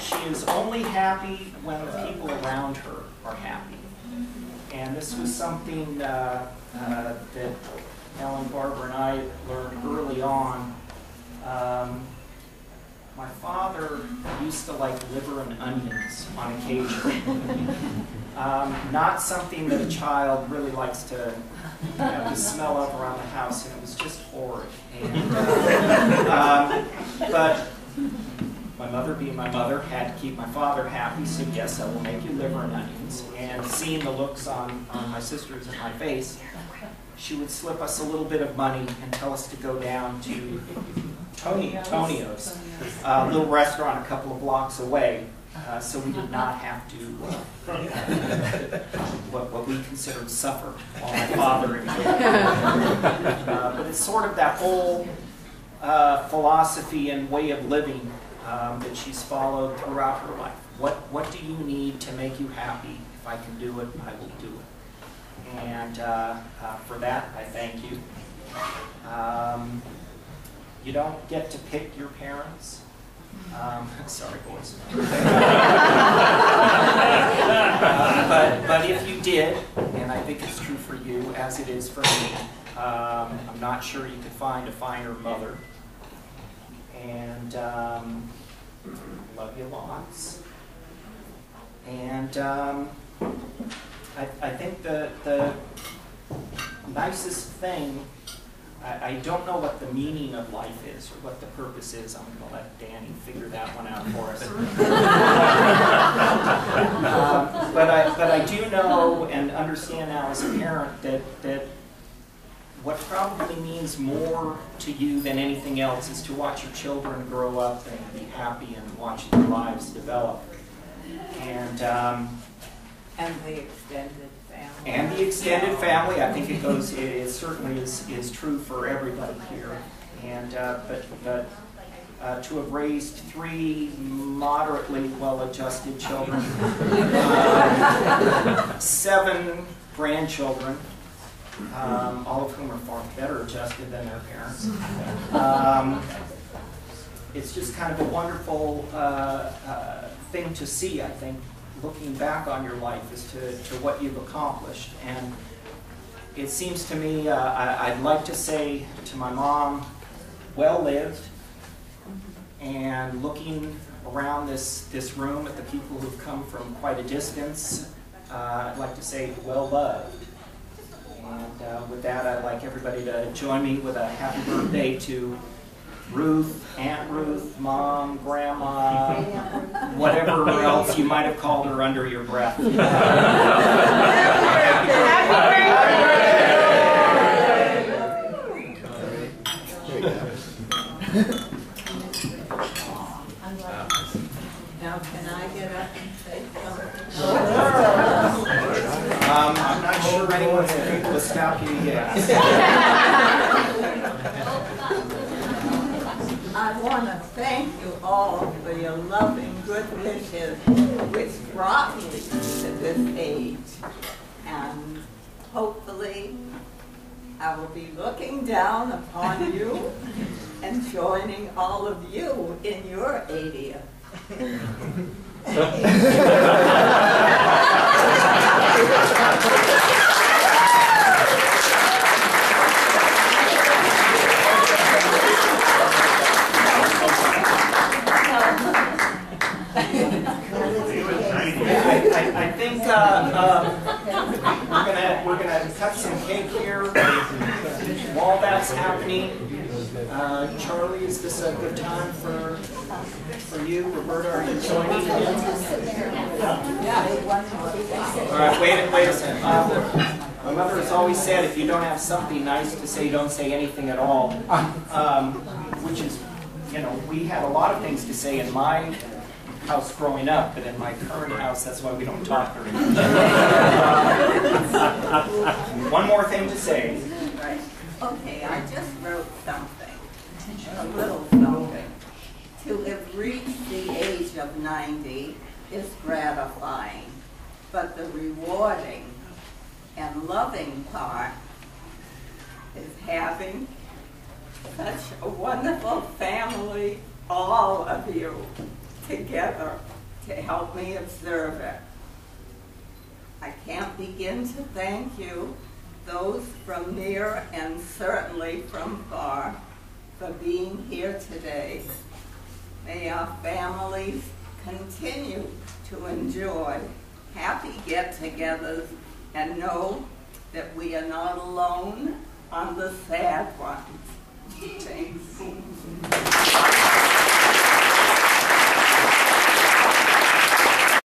she is only happy when the people around her are happy. And this was something that Ellen, Barbara, and I learned early on. My father used to like liver and onions on occasion. Not something that a child really likes to, to smell of around the house, and it was just horrid. And, but my mother, being my mother, had to keep my father happy, so yes, I will make you liver and onions. And seeing the looks on my sister's and my face, she would slip us a little bit of money and tell us to go down to Tonio's, a little restaurant a couple of blocks away, so we did not have to, what we considered suffer while my father enjoyed. But it's sort of that whole philosophy and way of living that she's followed throughout her life. What do you need to make you happy? If I can do it, I will do it. And for that, I thank you. You don't get to pick your parents. Sorry, boys. But if you did, and I think it's true for you, as it is for me, I'm not sure you could find a finer mother. And love you lots. And I think the nicest thing, I don't know what the meaning of life is or what the purpose is. I'm going to let Danny figure that one out for us. But I do know and understand now as a parent that what probably means more to you than anything else is to watch your children grow up and be happy and watch their lives develop. And the extended family. And the extended family. I think it certainly is true for everybody here. And but to have raised 3 moderately well-adjusted children, 7 grandchildren, all of whom are far better adjusted than their parents. It's just kind of a wonderful thing to see, I think, looking back on your life as to what you've accomplished. And it seems to me, I'd like to say to my mom, well lived. And looking around this room at the people who've come from quite a distance, I'd like to say well loved. And with that, I'd like everybody to join me with a happy birthday to Ruth, Aunt Ruth, Mom, Grandma, whatever else you might have called her under your breath. Happy birthday! Now, can I get up and say something? I'm not sure anyone's able to stop you yet. I want to thank you all for your loving good wishes, which brought me to this age. And hopefully, I will be looking down upon you and joining all of you in your 80th. I think we're gonna cut some cake here. While that's happening, Charlie, is this a good time for you? Roberta, are you joining? All right, wait a second. My mother has always said, if you don't have something nice to say, don't say anything at all. Which is, we had a lot of things to say in my house growing up, but in my current house, that's why we don't talk very much. One more thing to say. Okay, I just wrote something, a little something. To have reached the age of 90 is gratifying, but the rewarding and loving part is having such a wonderful family, all of you, together. to help me observe it. I can't begin to thank you, those from near and certainly from far, for being here today. May our families continue to enjoy happy get-togethers and know that we are not alone on the sad ones. Thanks.